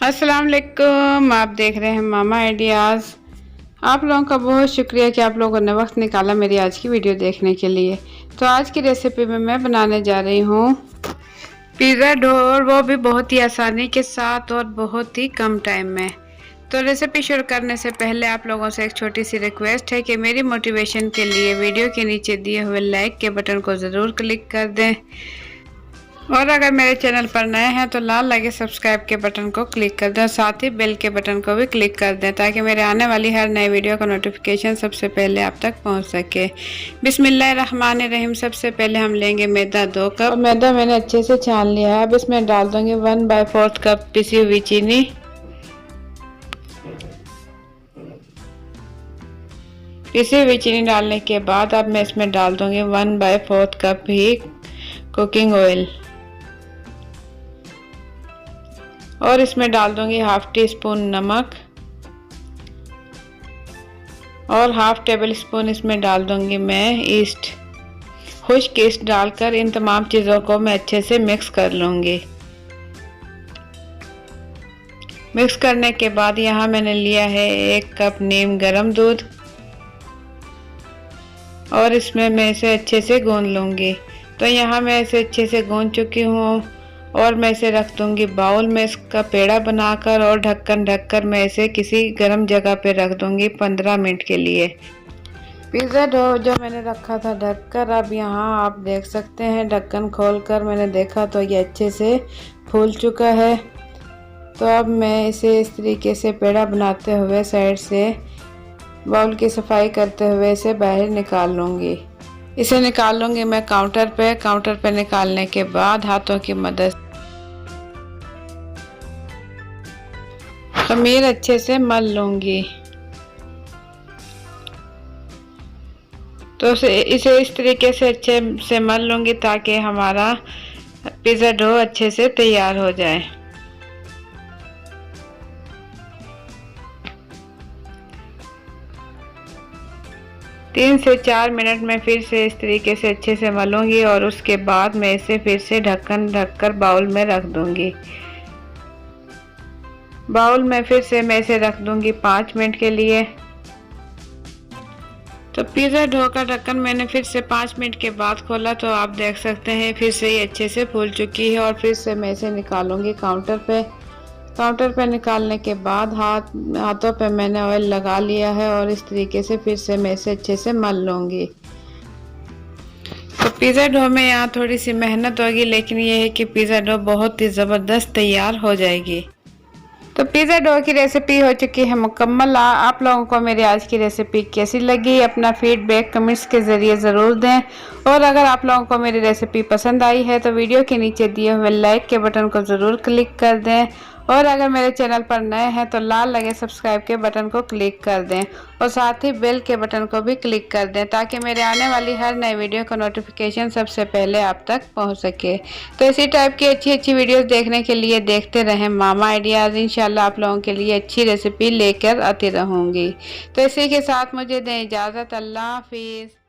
अस्सलाम वालेकुम। आप देख रहे हैं मामा आइडियाज़। आप लोगों का बहुत शुक्रिया कि आप लोगों ने वक्त निकाला मेरी आज की वीडियो देखने के लिए। तो आज की रेसिपी में मैं बनाने जा रही हूँ पिज़्ज़ा डो, और वो भी बहुत ही आसानी के साथ और बहुत ही कम टाइम में। तो रेसिपी शुरू करने से पहले आप लोगों से एक छोटी सी रिक्वेस्ट है कि मेरी मोटिवेशन के लिए वीडियो के नीचे दिए हुए लाइक के बटन को ज़रूर क्लिक कर दें, और अगर मेरे चैनल पर नए हैं तो लाल लगे सब्सक्राइब के बटन को क्लिक कर दें, साथ ही बेल के बटन को भी क्लिक कर दें ताकि मेरे आने वाली हर नई वीडियो का नोटिफिकेशन सबसे पहले आप तक पहुंच सके। बिस्मिल्लाहिर्रहमानिर्रहीम। सबसे पहले हम लेंगे मैदा 2 कप। मैदा मैंने अच्छे से छान लिया है। अब इसमें डाल दूंगी 1/4 कप पिसी हुई चीनी। पिसी हुई चीनी डालने के बाद अब मैं इसमें डाल दूंगी 1/4 कप ही कुकिंग ऑयल, और इसमें डाल दूंगी हाफ टी स्पून नमक, और हाफ टेबल स्पून इसमें डाल दूंगी मैं ईस्ट। खुश्क ईस्ट डालकर इन तमाम चीज़ों को मैं अच्छे से मिक्स कर लूँगी। मिक्स करने के बाद यहाँ मैंने लिया है 1 कप नीम गर्म दूध, और इसमें मैं इसे अच्छे से गूंद लूँगी। तो यहाँ मैं इसे अच्छे से गूंद चुकी हूँ, और मैं इसे रख दूंगी बाउल में इसका पेड़ा बनाकर, और ढक्कन ढककर मैं इसे किसी गर्म जगह पे रख दूंगी 15 मिनट के लिए। पिज़्ज़ा डो जो मैंने रखा था ढककर, अब यहाँ आप देख सकते हैं ढक्कन खोलकर मैंने देखा तो ये अच्छे से फूल चुका है। तो अब मैं इसे इस तरीके से पेड़ा बनाते हुए साइड से बाउल की सफाई करते हुए इसे बाहर निकाल लूँगी। इसे निकाल लूँगी मैं काउंटर पे निकालने के बाद हाथों की मदद खमीर अच्छे से मल लूँगी। तो इसे इस तरीके से अच्छे से मल लूँगी ताकि हमारा पिज़्ज़ा डो अच्छे से तैयार हो जाए। तीन से 4 मिनट में फिर से इस तरीके से अच्छे से मलूंगी, और उसके बाद मैं इसे फिर से ढक्कन ढककर बाउल में रख दूंगी। बाउल में फिर से मैं इसे रख दूंगी 5 मिनट के लिए। तो पिज़्ज़ा डो का ढक्कन मैंने फिर से 5 मिनट के बाद खोला तो आप देख सकते हैं फिर से ये अच्छे से फूल चुकी है, और फिर से मैं इसे निकालूंगी काउंटर पे निकालने के बाद हाथों पे मैंने ऑयल लगा लिया है, और इस तरीके से फिर से मैं इसे अच्छे से मल लूँगी। तो पिज़्ज़ा डो में यहाँ थोड़ी सी मेहनत होगी, लेकिन ये है कि पिज़्ज़ा डो बहुत ही ज़बरदस्त तैयार हो जाएगी। तो पिज़्ज़ा डो की रेसिपी हो चुकी है मुकम्मल। आप लोगों को मेरी आज की रेसिपी कैसी लगी अपना फीडबैक कमेंट्स के ज़रिए ज़रूर दें, और अगर आप लोगों को मेरी रेसिपी पसंद आई है तो वीडियो के नीचे दिए हुए लाइक के बटन को ज़रूर क्लिक कर दें, और अगर मेरे चैनल पर नए हैं तो लाल लगे सब्सक्राइब के बटन को क्लिक कर दें, और साथ ही बेल के बटन को भी क्लिक कर दें ताकि मेरे आने वाली हर नई वीडियो का नोटिफिकेशन सबसे पहले आप तक पहुंच सके। तो इसी टाइप की अच्छी विडियोस देखने के लिए देखते रहें मामा आइडियाज़। इंशाल्लाह आप लोगों के लिए अच्छी रेसिपी लेकर आती रहूँगी। तो इसी के साथ मुझे दें इजाज़त। अल्लाह हाफिज़।